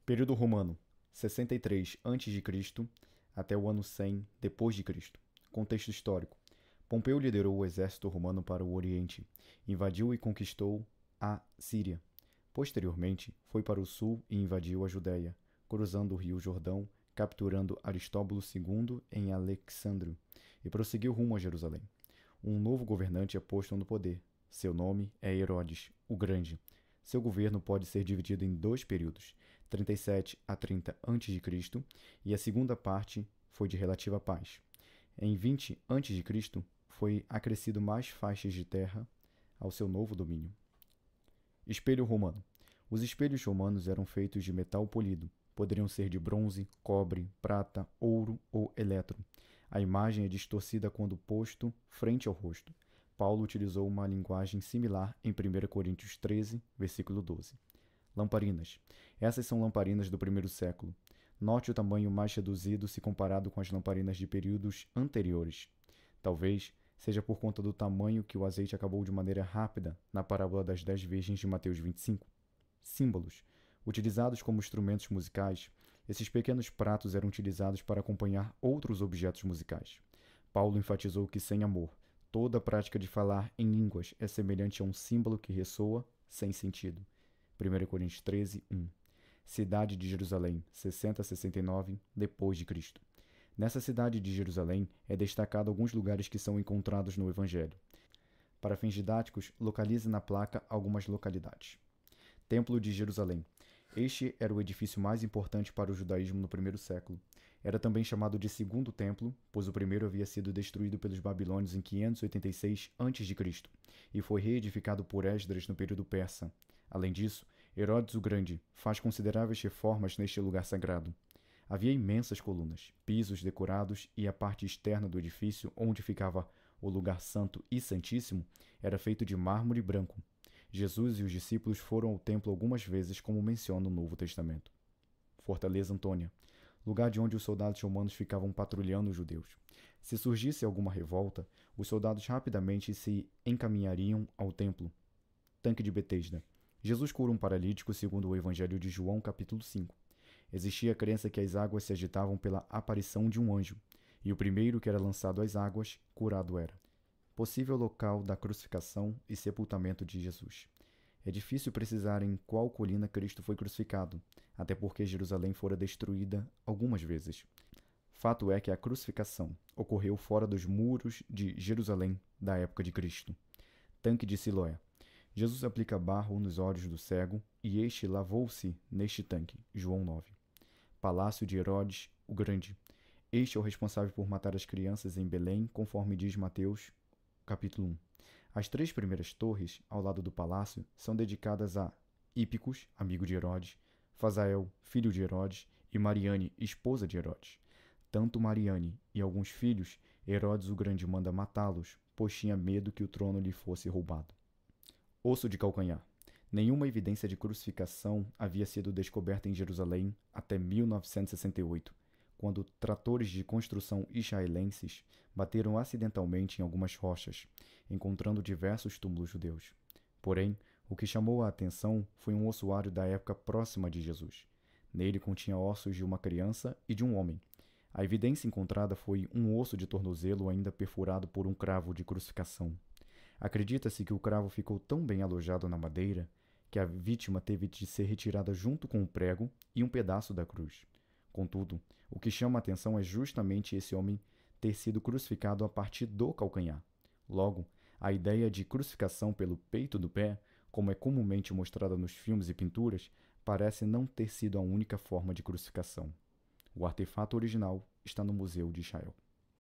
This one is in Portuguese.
Período romano: 63 a.C. até o ano 100 depois de Cristo. Contexto histórico: Pompeu liderou o exército romano para o Oriente, invadiu e conquistou a Síria. Posteriormente, foi para o sul e invadiu a Judéia, cruzando o rio Jordão, capturando Aristóbulo II em Alexandro, e prosseguiu rumo a Jerusalém. Um novo governante é posto no poder. Seu nome é Herodes, o Grande. Seu governo pode ser dividido em dois períodos, 37 a 30 a.C., e a segunda parte foi de relativa paz. Em 20 a.C., foi acrescido mais faixas de terra ao seu novo domínio. Espelho romano. Os espelhos romanos eram feitos de metal polido. Poderiam ser de bronze, cobre, prata, ouro ou eletro. A imagem é distorcida quando posto frente ao rosto. Paulo utilizou uma linguagem similar em 1 Coríntios 13, versículo 12. Lamparinas. Essas são lamparinas do primeiro século. Note o tamanho mais reduzido se comparado com as lamparinas de períodos anteriores. Talvez seja por conta do tamanho que o azeite acabou de maneira rápida na parábola das 10 virgens de Mateus 25. Símbolos. Utilizados como instrumentos musicais, esses pequenos pratos eram utilizados para acompanhar outros objetos musicais. Paulo enfatizou que, sem amor, toda a prática de falar em línguas é semelhante a um símbolo que ressoa sem sentido. 1 Coríntios 13, 1. Cidade de Jerusalém, 60 a 69 depois de Cristo. Nessa cidade de Jerusalém é destacado alguns lugares que são encontrados no Evangelho. Para fins didáticos, localize na placa algumas localidades. Templo de Jerusalém. Este era o edifício mais importante para o judaísmo no primeiro século. Era também chamado de Segundo Templo, pois o primeiro havia sido destruído pelos babilônios em 586 a.C. e foi reedificado por Esdras no período persa. Além disso, Herodes o Grande faz consideráveis reformas neste lugar sagrado. Havia imensas colunas, pisos decorados e a parte externa do edifício, onde ficava o lugar santo e santíssimo, era feito de mármore branco. Jesus e os discípulos foram ao templo algumas vezes, como menciona o Novo Testamento. Fortaleza Antônia, lugar de onde os soldados romanos ficavam patrulhando os judeus. Se surgisse alguma revolta, os soldados rapidamente se encaminhariam ao templo. Tanque de Betesda. Jesus cura um paralítico segundo o Evangelho de João, capítulo 5. Existia a crença que as águas se agitavam pela aparição de um anjo, e o primeiro que era lançado às águas, curado era. Possível local da crucificação e sepultamento de Jesus. É difícil precisar em qual colina Cristo foi crucificado, até porque Jerusalém fora destruída algumas vezes. Fato é que a crucificação ocorreu fora dos muros de Jerusalém da época de Cristo. Tanque de Siloé. Jesus aplica barro nos olhos do cego e este lavou-se neste tanque. João 9. Palácio de Herodes o Grande. Este é o responsável por matar as crianças em Belém, conforme diz Mateus, capítulo 1. As 3 primeiras torres, ao lado do palácio, são dedicadas a Hípicos, amigo de Herodes, Fazael, filho de Herodes, e Mariane, esposa de Herodes. Tanto Mariane e alguns filhos, Herodes o Grande manda matá-los, pois tinha medo que o trono lhe fosse roubado. Osso de calcanhar. Nenhuma evidência de crucificação havia sido descoberta em Jerusalém até 1968, quando tratores de construção israelenses bateram acidentalmente em algumas rochas, encontrando diversos túmulos judeus. Porém, o que chamou a atenção foi um ossuário da época próxima de Jesus. Nele continha ossos de uma criança e de um homem. A evidência encontrada foi um osso de tornozelo ainda perfurado por um cravo de crucificação. Acredita-se que o cravo ficou tão bem alojado na madeira que a vítima teve de ser retirada junto com o prego e um pedaço da cruz. Contudo, o que chama a atenção é justamente esse homem ter sido crucificado a partir do calcanhar. Logo, a ideia de crucificação pelo peito do pé, como é comumente mostrada nos filmes e pinturas, parece não ter sido a única forma de crucificação. O artefato original está no Museu de Israel.